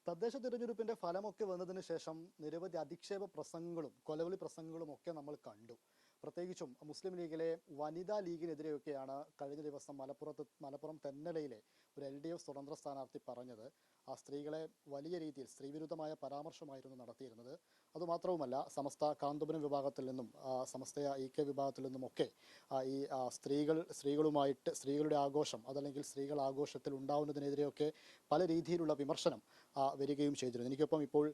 തദ്ദേശ തിരഞ്ഞെടുപ്പിന്റെ ഫലമൊക്കെ വന്നതിന് ശേഷം നിരവധി അധിക്ഷേപ പ്രസംഗങ്ങളും കൊലവിളി പ്രസംഗങ്ങളും ഒക്കെ നമ്മൾ കണ്ടു. പ്രത്യേകിച്ചും മുസ്ലിം ലീഗിലെ വനിതാ ലീഗിനെതിരെയൊക്കെയാണ് കഴിഞ്ഞ ദിവസം മലപ്പുറം തെന്നലയിലെ ഒരു LDF സ്വതന്ത്ര സ്ഥാനാർത്ഥി പറഞ്ഞത്. ആ സ്ത്രീകളെ വലിയ രീതിയിൽ സ്ത്രീവിരുദ്ധമായ പരാമർശമായിരുന്നു നടത്തിയിരുന്നത്. അതുമാത്രവുമല്ല, സമസ്ത കാന്തപുരം വിഭാഗത്തിൽ നിന്നും സമസ്ത EK വിഭാഗത്തിൽ നിന്നുമൊക്കെ ഈ സ്ത്രീകളുമായിട്ട് സ്ത്രീകളുടെ ആഘോഷം അതല്ലെങ്കിൽ സ്ത്രീകൾ ആഘോഷത്തിൽ ഉണ്ടാവുന്നതിനെതിരെയൊക്കെ പല രീതിയിലുള്ള വിമർശനം വരികയും ചെയ്തിരുന്നു. എനിക്കൊപ്പം ഇപ്പോൾ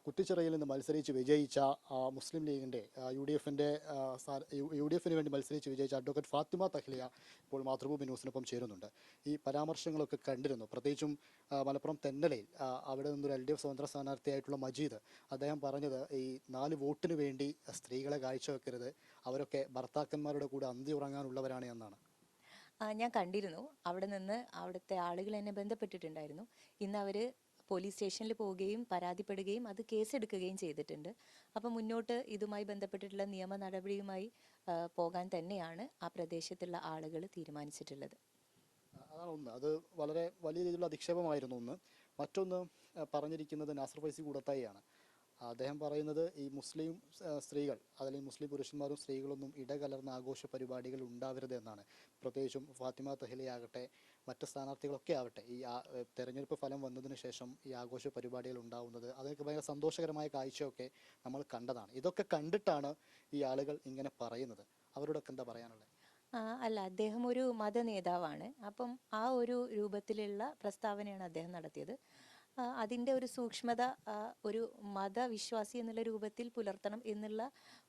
കുറ്റിച്ചിറയിൽ നിന്ന് മത്സരിച്ച് വിജയിച്ച മുസ്ലിം ലീഗിൻ്റെ യു ഡി എഫിന് വേണ്ടി മത്സരിച്ച് വിജയിച്ച അഡ്വക്കേറ്റ് ഫാത്തിമ തഹ്ലിയ ഇപ്പോൾ മാതൃഭൂമി ന്യൂസിനൊപ്പം ചേരുന്നുണ്ട്. ഈ പരാമർശങ്ങളൊക്കെ കണ്ടിരുന്നു. പ്രത്യേകിച്ചും മലപ്പുറം തെന്നലയിൽ അവിടെ നിന്നൊരു LDF സ്വതന്ത്ര സ്ഥാനാർത്ഥിയായിട്ടുള്ള മജീദ് അദ്ദേഹം പറഞ്ഞത് ഈ 4 വോട്ടിന് വേണ്ടി സ്ത്രീകളെ കാഴ്ചവെക്കരുത്, അവരൊക്കെ ഭർത്താക്കന്മാരുടെ കൂടെ അന്തി ഉറങ്ങാനുള്ളവരാണ് എന്നാണ്. ഞാൻ കണ്ടിരുന്നു. അവിടുത്തെ ആളുകൾ എന്നെ ബന്ധപ്പെട്ടിട്ടുണ്ടായിരുന്നു. ഇന്ന് അവർ പോലീസ് സ്റ്റേഷനിൽ പോവുകയും പരാതിപ്പെടുകയും അത് കേസെടുക്കുകയും ചെയ്തിട്ടുണ്ട്. അപ്പം മുന്നോട്ട് ഇതുമായി ബന്ധപ്പെട്ടിട്ടുള്ള നിയമ നടപടിയുമായി പോകാൻ തന്നെയാണ് ആ പ്രദേശത്തുള്ള ആളുകൾ തീരുമാനിച്ചിട്ടുള്ളത്. അതാണ് ഒന്ന്. അത് വളരെ വലിയ രീതിയിലുള്ള അധിക്ഷേപമായിരുന്നു ഒന്ന്. മറ്റൊന്ന് പറഞ്ഞിരിക്കുന്നത് നാസർ ഫൈസി കൂടത്തായിയാണ്. അദ്ദേഹം പറയുന്നത് ഈ മുസ്ലിം സ്ത്രീകൾ അതല്ലെങ്കിൽ മുസ്ലിം പുരുഷന്മാരും സ്ത്രീകളൊന്നും ഇടകലർന്ന ആഘോഷ പരിപാടികൾ ഉണ്ടാവരുത് എന്നാണ്. പ്രത്യേകിച്ചും ഫാത്തിമ തഹ്ലിയാകട്ടെ മറ്റ് സ്ഥാനാർത്ഥികളൊക്കെ ആവട്ടെ ഈ തെരഞ്ഞെടുപ്പ് ഫലം വന്നതിന് ശേഷം ഈ ആഘോഷ പരിപാടികൾ ഉണ്ടാവുന്നത് അതൊക്കെ ഭയങ്കര സന്തോഷകരമായ കാഴ്ചയൊക്കെ നമ്മൾ കണ്ടതാണ്. ഇതൊക്കെ കണ്ടിട്ടാണ് ഈ ആളുകൾ ഇങ്ങനെ പറയുന്നത്. അവരോടൊക്കെ എന്താ പറയാനുള്ളത്? അല്ല, അദ്ദേഹം ഒരു മത നേതാവാണ്. അപ്പം ആ ഒരു രൂപത്തിലുള്ള പ്രസ്താവനയാണ് അദ്ദേഹം നടത്തിയത്. അതിൻ്റെ ഒരു സൂക്ഷ്മത ഒരു മതവിശ്വാസി എന്നുള്ള രൂപത്തിൽ പുലർത്തണം എന്നുള്ള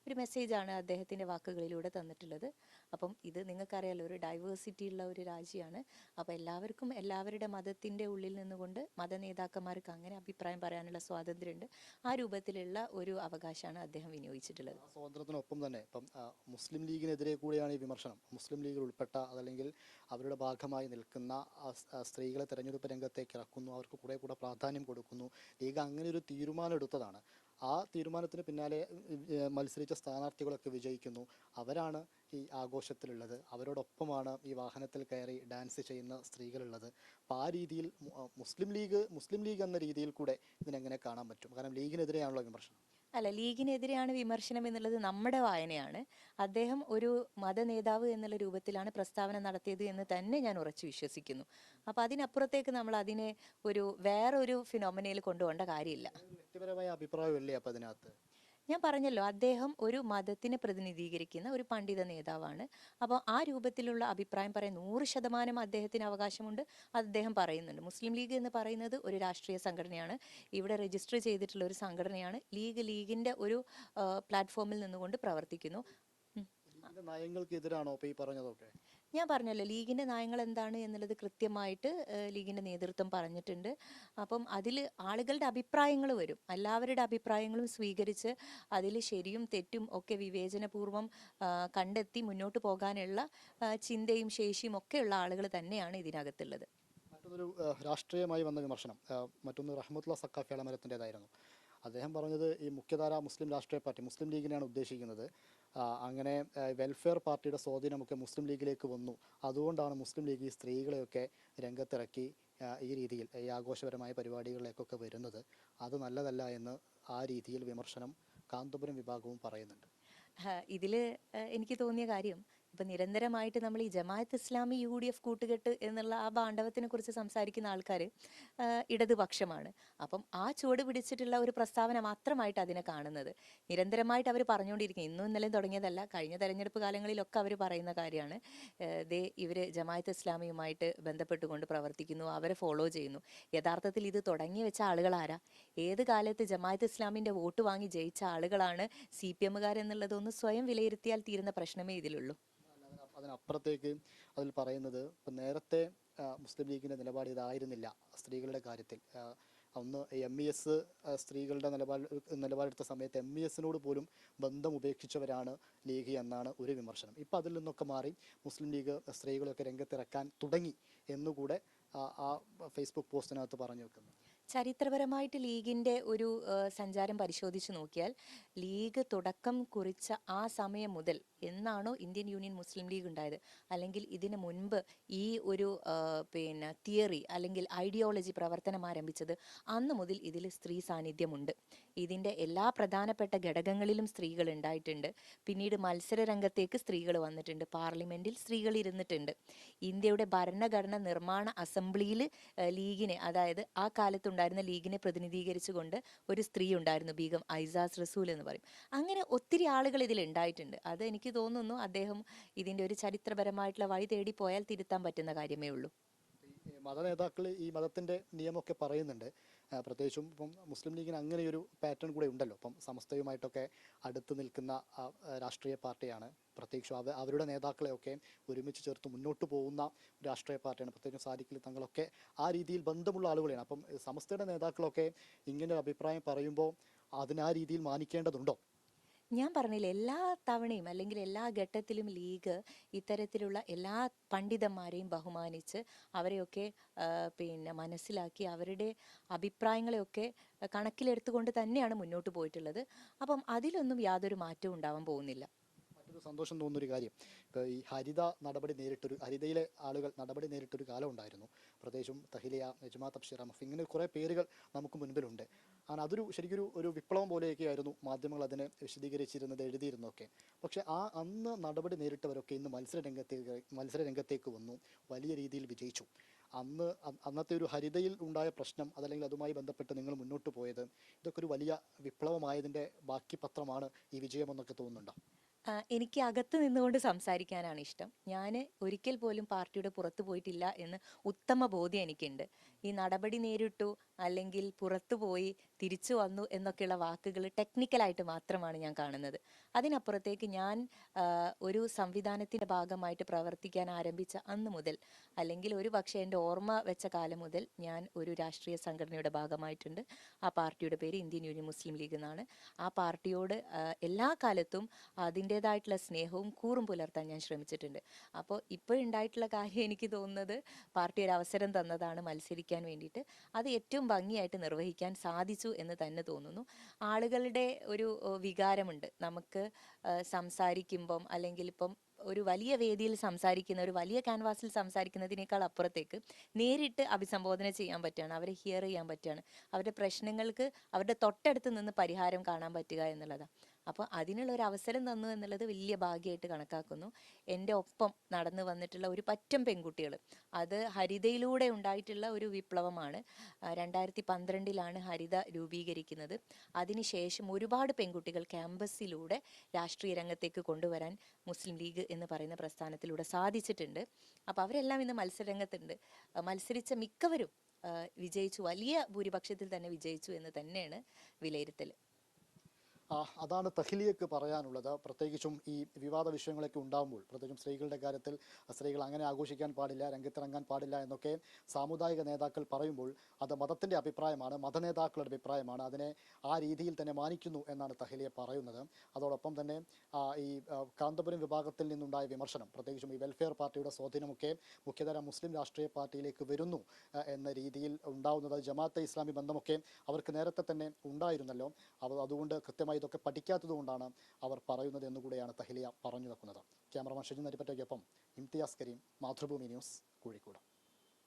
ഒരു മെസ്സേജാണ് അദ്ദേഹത്തിൻ്റെ വാക്കുകളിലൂടെ തന്നിട്ടുള്ളത്. അപ്പം ഇത് നിങ്ങൾക്കറിയാലോ, ഒരു ഡൈവേഴ്സിറ്റി ഉള്ള ഒരു രാജ്യമാണ്. അപ്പോൾ എല്ലാവർക്കും എല്ലാവരുടെ മതത്തിൻ്റെ ഉള്ളിൽ നിന്നുകൊണ്ട് മത നേതാക്കന്മാർക്ക് അങ്ങനെ അഭിപ്രായം പറയാനുള്ള സ്വാതന്ത്ര്യമുണ്ട്. ആ രൂപത്തിലുള്ള ഒരു അവകാശമാണ് അദ്ദേഹം വിനിയോഗിച്ചിട്ടുള്ളത്. സ്വാതന്ത്ര്യത്തിനൊപ്പം തന്നെ ഇപ്പം മുസ്ലിം ലീഗിനെതിരെ കൂടിയാണ് ഈ വിമർശനം. മുസ്ലിം ലീഗിൽ ഉൾപ്പെട്ട അതല്ലെങ്കിൽ അവരുടെ ഭാഗമായി നിൽക്കുന്ന സ്ത്രീകളെ തെരഞ്ഞെടുപ്പ് രംഗത്തേക്ക് ഇറക്കുന്നു, അവർക്ക് കൂടെ പ്രാധാന്യം കൊടുക്കുന്നു. ലീഗ് അങ്ങനെ ഒരു തീരുമാനം എടുത്തതാണ്. ആ തീരുമാനത്തിന് പിന്നാലെ മത്സരിച്ച സ്ഥാനാർത്ഥികളൊക്കെ വിജയിക്കുന്നു. അവരാണ് ഈ ആഘോഷത്തിലുള്ളത്. അവരോടൊപ്പമാണ് ഈ വാഹനത്തിൽ കയറി ഡാൻസ് ചെയ്യുന്ന സ്ത്രീകളുള്ളത്. അപ്പോൾ ആ രീതിയിൽ മുസ്ലിം ലീഗ് എന്ന രീതിയിൽ കൂടെ ഇതിനെങ്ങനെ കാണാൻ പറ്റും? കാരണം ലീഗിനെതിരെയാണല്ലോ വിമർശനം. അല്ല, ലീഗിനെതിരെയാണ് വിമർശനം എന്നുള്ളത് നമ്മുടെ വായനയാണ്. അദ്ദേഹം ഒരു മതനേതാവ് എന്നുള്ള രൂപത്തിലാണ് പ്രസ്താവന നടത്തിയത് എന്ന് തന്നെ ഞാൻ ഉറച്ചു വിശ്വസിക്കുന്നു. അപ്പോൾ അതിനപ്പുറത്തേക്ക് നമ്മൾ അതിനെ വേറൊരു ഫിനോമിനയിൽ കൊണ്ടുപോകേണ്ട കാര്യമില്ല. വ്യക്തിപരമായ അഭിപ്രായമല്ലേ അപ്പം അതിനകത്ത്? ഞാൻ പറഞ്ഞല്ലോ, അദ്ദേഹം ഒരു മതത്തിനെ പ്രതിനിധീകരിക്കുന്ന ഒരു പണ്ഡിത നേതാവാണ്. അപ്പോൾ ആ രൂപത്തിലുള്ള അഭിപ്രായം പറയാൻ 100% അദ്ദേഹത്തിന് അവകാശമുണ്ട്. അദ്ദേഹം പറയുന്നുണ്ട്. മുസ്ലിം ലീഗ് എന്ന് പറയുന്നത് ഒരു രാഷ്ട്രീയ സംഘടനയാണ്. ഇവിടെ രജിസ്റ്റർ ചെയ്തിട്ടുള്ള ഒരു സംഘടനയാണ്. ലീഗിൻ്റെ ഒരു പ്ലാറ്റ്ഫോമിൽ നിന്നുകൊണ്ട് പ്രവർത്തിക്കുന്നു. നയങ്ങൾക്കെതിരാണോ ഈ പറഞ്ഞതൊക്കെ? ഞാൻ പറഞ്ഞല്ലോ, ലീഗിൻ്റെ നയങ്ങൾ എന്താണ് എന്നുള്ളത് കൃത്യമായിട്ട് ലീഗിൻ്റെ നേതൃത്വം പറഞ്ഞിട്ടുണ്ട്. അപ്പം അതിൽ ആളുകളുടെ അഭിപ്രായങ്ങൾ വരും. എല്ലാവരുടെ അഭിപ്രായങ്ങളും സ്വീകരിച്ച് അതിൽ ശരിയും തെറ്റും ഒക്കെ വിവേചനപൂർവ്വം കണ്ടെത്തി മുന്നോട്ട് പോകാനുള്ള ചിന്തയും ശേഷിയും ഒക്കെയുള്ള ആളുകൾ തന്നെയാണ് ഇതിനകത്തുള്ളത്. മറ്റൊരു രാഷ്ട്രീയമായി വന്ന വിമർശനം മറ്റൊന്ന് റഹ്മത്തുള്ള സക്കാഫി അളമരത്തിൻ്റെതായിരുന്നു. അദ്ദേഹം പറഞ്ഞത് ഈ മുഖ്യധാര മുസ്ലിം രാഷ്ട്രീയ പാർട്ടി മുസ്ലിം ലീഗിനെയാണ് ഉദ്ദേശിക്കുന്നത്. അങ്ങനെ വെൽഫെയർ പാർട്ടിയുടെ സ്വാധീനമൊക്കെ മുസ്ലിം ലീഗിലേക്ക് വന്നു. അതുകൊണ്ടാണ് മുസ്ലിം ലീഗ് ഈ സ്ത്രീകളെയൊക്കെ രംഗത്തിറക്കി ഈ രീതിയിൽ ഈ ആഘോഷപരമായ പരിപാടികളിലേക്കൊക്കെ വരുന്നത്. അത് നല്ലതല്ല എന്ന് ആ രീതിയിൽ വിമർശനം കാന്തപുരം വിഭാഗവും പറയുന്നുണ്ട്. ഇതിൽ എനിക്ക് തോന്നിയ കാര്യം, ഇപ്പം നിരന്തരമായിട്ട് നമ്മൾ ഈ ജമാഅത്ത് ഇസ്ലാമി UDF കൂട്ടുകെട്ട് എന്നുള്ള ആ ബാണ്ഡവത്തിനെ കുറിച്ച് സംസാരിക്കുന്ന ആൾക്കാർ ഇടതുപക്ഷമാണ്. അപ്പം ആ ചുവട് പിടിച്ചിട്ടുള്ള ഒരു പ്രസ്താവന മാത്രമായിട്ട് അതിനെ കാണുന്നത്. നിരന്തരമായിട്ട് അവർ പറഞ്ഞുകൊണ്ടിരിക്കും. ഇന്നും ഇന്നലെയും തുടങ്ങിയതല്ല, കഴിഞ്ഞ തെരഞ്ഞെടുപ്പ് കാലങ്ങളിലൊക്കെ അവർ പറയുന്ന കാര്യമാണ്. ഇവർ ജമാഅത്ത് ഇസ്ലാമിയുമായിട്ട് ബന്ധപ്പെട്ടുകൊണ്ട് പ്രവർത്തിക്കുന്നു, അവരെ ഫോളോ ചെയ്യുന്നു. യഥാർത്ഥത്തിൽ ഇത് തുടങ്ങി വെച്ച ആളുകളാരാ? ഏത് കാലത്ത് ജമാഅത്ത് ഇസ്ലാമിൻ്റെ വോട്ട് വാങ്ങി ജയിച്ച ആളുകളാണ് CPMകാരെന്നുള്ളതൊന്ന് സ്വയം വിലയിരുത്തിയാൽ തീരുന്ന പ്രശ്നമേ ഇതിലുള്ളൂ. അതിനപ്പുറത്തേക്ക് അതിൽ പറയുന്നത് ഇപ്പം നേരത്തെ മുസ്ലിം ലീഗിൻ്റെ നിലപാട് ഇതായിരുന്നില്ല സ്ത്രീകളുടെ കാര്യത്തിൽ. ഒന്ന് MES സ്ത്രീകളുടെ നിലപാടെടുത്ത സമയത്ത് MESനോട് പോലും ബന്ധം ഉപേക്ഷിച്ചവരാണ് ലീഗ് എന്നാണ് ഒരു വിമർശനം. ഇപ്പം അതിൽ നിന്നൊക്കെ മാറി മുസ്ലിം ലീഗ് സ്ത്രീകളൊക്കെ രംഗത്തിറക്കാൻ തുടങ്ങി എന്നുകൂടെ ആ ഫേസ്ബുക്ക് പോസ്റ്റിനകത്ത് പറഞ്ഞു വെക്കുന്നു. ചരിത്രപരമായിട്ട് ലീഗിൻ്റെ ഒരു സഞ്ചാരം പരിശോധിച്ച് നോക്കിയാൽ ലീഗ് തുടക്കം കുറിച്ച ആ സമയം മുതൽ എന്നാണോ ഇന്ത്യൻ യൂണിയൻ മുസ്ലിം ലീഗ് ഉണ്ടായത്, അല്ലെങ്കിൽ ഇതിനു മുൻപ് ഈ ഒരു പിന്നെ തിയറി അല്ലെങ്കിൽ ഐഡിയോളജി പ്രവർത്തനം ആരംഭിച്ചത്, അന്ന് മുതൽ ഇതിൽ സ്ത്രീ സാന്നിധ്യമുണ്ട്. ഇതിൻ്റെ എല്ലാ പ്രധാനപ്പെട്ട ഘടകങ്ങളിലും സ്ത്രീകൾ ഉണ്ടായിട്ടുണ്ട്. പിന്നീട് മത്സര രംഗത്തേക്ക് സ്ത്രീകൾ വന്നിട്ടുണ്ട്, പാർലമെൻറ്റിൽ സ്ത്രീകൾ ഇരുന്നിട്ടുണ്ട്. ഇന്ത്യയുടെ ഭരണഘടന നിർമ്മാണ അസംബ്ലിയിൽ ലീഗിനെ, അതായത് ആ കാലത്തുണ്ടായിരുന്ന ലീഗിനെ പ്രതിനിധീകരിച്ചുകൊണ്ട് ഒരു സ്ത്രീ ഉണ്ടായിരുന്നു, ബീഗം ഐസാസ് റസൂൽ എന്ന് പറയും. അങ്ങനെ ഒത്തിരി ആളുകൾ ഇതിൽ ഉണ്ടായിട്ടുണ്ട്. അത് എനിക്ക് തോന്നുന്നു അദ്ദേഹം ഇതിൻ്റെ ഒരു ചരിത്രപരമായിട്ടുള്ള വഴി തേടി പോയാൽ തിരുത്താൻ പറ്റുന്ന കാര്യമേ ഉള്ളൂ. ഈ മതനേതാക്കൾ ഈ മതത്തിൻ്റെ നിയമമൊക്കെ പറയുന്നുണ്ട്. പ്രത്യേകിച്ചും ഇപ്പം മുസ്ലിം ലീഗിന് അങ്ങനെയൊരു പാറ്റേൺ കൂടെ ഉണ്ടല്ലോ. ഇപ്പം സമസ്തയുമായിട്ടൊക്കെ അടുത്ത് നിൽക്കുന്ന രാഷ്ട്രീയ പാർട്ടിയാണ്. പ്രത്യേകിച്ചും അവരുടെ നേതാക്കളെയൊക്കെ ഒരുമിച്ച് ചേർത്ത് മുന്നോട്ട് പോകുന്ന രാഷ്ട്രീയ പാർട്ടിയാണ്. പ്രത്യേകിച്ചും സാദിഖലി തങ്ങളൊക്കെ ആ രീതിയിൽ ബന്ധമുള്ള ആളുകളാണ്. അപ്പം സമസ്തയുടെ നേതാക്കളൊക്കെ ഇങ്ങനെ ഒരു അഭിപ്രായം പറയുമ്പോൾ അതിന് ആ രീതിയിൽ മാനിക്കേണ്ടതുണ്ടോ? ഞാൻ പറഞ്ഞില്ലേ, എല്ലാ തവണയും അല്ലെങ്കിൽ എല്ലാ ഘട്ടത്തിലും ലീഗ് ഇത്തരത്തിലുള്ള എല്ലാ പണ്ഡിതന്മാരെയും ബഹുമാനിച്ച് അവരെയൊക്കെ പിന്നെ മനസ്സിലാക്കി അവരുടെ അഭിപ്രായങ്ങളെയൊക്കെ കണക്കിലെടുത്തുകൊണ്ട് തന്നെയാണ് മുന്നോട്ട് പോയിട്ടുള്ളത്. അപ്പം അതിലൊന്നും യാതൊരു മാറ്റവും ഉണ്ടാവാൻ പോകുന്നില്ല. മറ്റൊരു സന്തോഷം തോന്നുന്നൊരു കാര്യം, ഇപ്പോൾ ഈ ഹരിതയിലെ ആളുകൾ നടപടി നേരിട്ടൊരു കാലം ഉണ്ടായിരുന്നു. പ്രത്യേകിച്ചും തഹിലിയ, നജ്മാ തബ്ഷീർ അഹമ്മദ്, ഇങ്ങനെ കുറേ പേരുകൾ നമുക്ക് മുൻപിലുണ്ട്. അതൊരു ശരിക്കൊരു വിപ്ലവം പോലെയൊക്കെ ആയിരുന്നു മാധ്യമങ്ങൾ അതിനെ വിശദീകരിച്ചിരുന്നത്, എഴുതിയിരുന്നൊക്കെ. പക്ഷേ അന്ന് നടപടി നേരിട്ടവരൊക്കെ ഇന്ന് മത്സരരംഗത്തേക്ക് വന്നു, വലിയ രീതിയിൽ വിജയിച്ചു. അന്നത്തെ ഒരു ഹരിതയിൽ ഉണ്ടായ പ്രശ്നം, അതല്ലെങ്കിൽ അതുമായി ബന്ധപ്പെട്ട് നിങ്ങൾ മുന്നോട്ട് പോയത്, ഇതൊക്കെ ഒരു വലിയ വിപ്ലവമായതിൻ്റെ ബാക്കി പത്രമാണ് ഈ വിജയമെന്നൊക്കെ തോന്നുന്നുണ്ടോ? എനിക്ക് അകത്ത് നിന്നുകൊണ്ട് സംസാരിക്കാനാണ് ഇഷ്ടം. ഞാൻ ഒരിക്കൽ പോലും പാർട്ടിയുടെ പുറത്തു പോയിട്ടില്ല എന്ന് ഉത്തമ ബോധ്യം എനിക്കുണ്ട്. ഈ നടപടി നേരിട്ടു അല്ലെങ്കിൽ പുറത്തു പോയി തിരിച്ചു വന്നു എന്നൊക്കെയുള്ള വാക്കുകൾ ടെക്നിക്കലായിട്ട് മാത്രമാണ് ഞാൻ കാണുന്നത്. അതിനപ്പുറത്തേക്ക് ഞാൻ ഒരു സംവിധാനത്തിൻ്റെ ഭാഗമായിട്ട് പ്രവർത്തിക്കാൻ ആരംഭിച്ച അന്ന് മുതൽ, അല്ലെങ്കിൽ ഒരു പക്ഷേ എൻ്റെ ഓർമ്മ വെച്ച കാലം മുതൽ ഞാൻ ഒരു രാഷ്ട്രീയ സംഘടനയുടെ ഭാഗമായിട്ടുണ്ട്. ആ പാർട്ടിയുടെ പേര് ഇന്ത്യൻ യൂണിയൻ മുസ്ലിം ലീഗ് എന്നാണ്. ആ പാർട്ടിയോട് എല്ലാ കാലത്തും അതിൻ്റേതായിട്ടുള്ള സ്നേഹവും കൂറും പുലർത്താൻ ഞാൻ ശ്രമിച്ചിട്ടുണ്ട്. അപ്പോൾ ഇപ്പോഴുണ്ടായിട്ടുള്ള കാര്യം എനിക്ക് തോന്നുന്നത് പാർട്ടി ഒരു അവസരം തന്നതാണ് മത്സരിക്കാൻ വേണ്ടിയിട്ട്. അത് ഏറ്റവും ഭംഗിയായിട്ട് നിർവഹിക്കാൻ സാധിച്ചു എന്ന് തന്നെ തോന്നുന്നു. ആളുകളുടെ ഒരു വികാരമുണ്ട്. നമുക്ക് സംസാരിക്കുമ്പം, അല്ലെങ്കിൽ ഇപ്പം ഒരു വലിയ വേദിയിൽ സംസാരിക്കുന്ന, ഒരു വലിയ ക്യാൻവാസിൽ സംസാരിക്കുന്നതിനേക്കാൾ അപ്പുറത്തേക്ക് നേരിട്ട് അഭിസംബോധന ചെയ്യാൻ പറ്റുകയാണ്, അവരെ ഹിയർ ചെയ്യാൻ പറ്റുകയാണ്, അവരുടെ പ്രശ്നങ്ങൾക്ക് അവരുടെ തൊട്ടടുത്ത് നിന്ന് പരിഹാരം കാണാൻ പറ്റുക എന്നുള്ളതാണ്. അപ്പോൾ അതിനുള്ള ഒരു അവസരം തന്നു എന്നുള്ളത് വലിയ ഭാഗ്യമായിട്ട് കണക്കാക്കുന്നു. എൻ്റെ ഒപ്പം നടന്നു വന്നിട്ടുള്ള ഒരു പറ്റം പെൺകുട്ടികൾ, അത് ഹരിതയിലൂടെ ഉണ്ടായിട്ടുള്ള ഒരു വിപ്ലവമാണ്. 2012 ഹരിത രൂപീകരിക്കുന്നത്. അതിനുശേഷം ഒരുപാട് പെൺകുട്ടികൾ ക്യാമ്പസിലൂടെ രാഷ്ട്രീയ രംഗത്തേക്ക് കൊണ്ടുവരാൻ മുസ്ലിം ലീഗ് എന്ന് പറയുന്ന പ്രസ്ഥാനത്തിലൂടെ സാധിച്ചിട്ടുണ്ട്. അപ്പോൾ അവരെല്ലാം ഇന്ന് മത്സരരംഗത്തുണ്ട്. മത്സരിച്ച മിക്കവരും വിജയിച്ചു, വലിയ ഭൂരിപക്ഷത്തിൽ തന്നെ വിജയിച്ചു എന്ന് തന്നെയാണ് വിലയിരുത്തൽ. അതാണ് തഹ്ലിയക്ക് പറയാനുള്ളത്. പ്രത്യേകിച്ചും ഈ വിവാദ വിഷയങ്ങളൊക്കെ ഉണ്ടാകുമ്പോൾ, പ്രത്യേകിച്ചും സ്ത്രീകളുടെ കാര്യത്തിൽ സ്ത്രീകൾ അങ്ങനെ ആഘോഷിക്കാൻ പാടില്ല, രംഗത്തിറങ്ങാൻ പാടില്ല എന്നൊക്കെ സാമുദായിക നേതാക്കൾ പറയുമ്പോൾ അത് മതത്തിൻ്റെ അഭിപ്രായമാണ്, മതനേതാക്കളുടെ അഭിപ്രായമാണ്, അതിനെ ആ രീതിയിൽ തന്നെ മാനിക്കുന്നു എന്നാണ് തഹ്ലിയ പറയുന്നത്. അതോടൊപ്പം തന്നെ ഈ കാന്തപുരം വിഭാഗത്തിൽ നിന്നുണ്ടായ വിമർശനം, പ്രത്യേകിച്ചും ഈ വെൽഫെയർ പാർട്ടിയുടെ സ്വാധീനമൊക്കെ മുഖ്യധാര മുസ്ലിം രാഷ്ട്രീയ പാർട്ടിയിലേക്ക് വരുന്നു എന്ന രീതിയിൽ ഉണ്ടാവുന്നത്, ജമാഅത്തെ ഇസ്ലാമി ബന്ധമൊക്കെ അവർക്ക് നേരത്തെ തന്നെ ഉണ്ടായിരുന്നല്ലോ, അതുകൊണ്ട് കൃത്യമായി ഇതൊക്കെ പഠിക്കാത്തത് കൊണ്ടാണ് അവർ പറയുന്നത് എന്നുകൂടെയാണ് തഹ്ലിയ പറഞ്ഞു വെക്കുന്നത്. ക്യാമറമാൻ ഷെജിൻ നരിപ്പറ്റയ്ക്കൊപ്പം ഇംതിയാസ് കരീം, മാതൃഭൂമി ന്യൂസ്, കോഴിക്കോട്.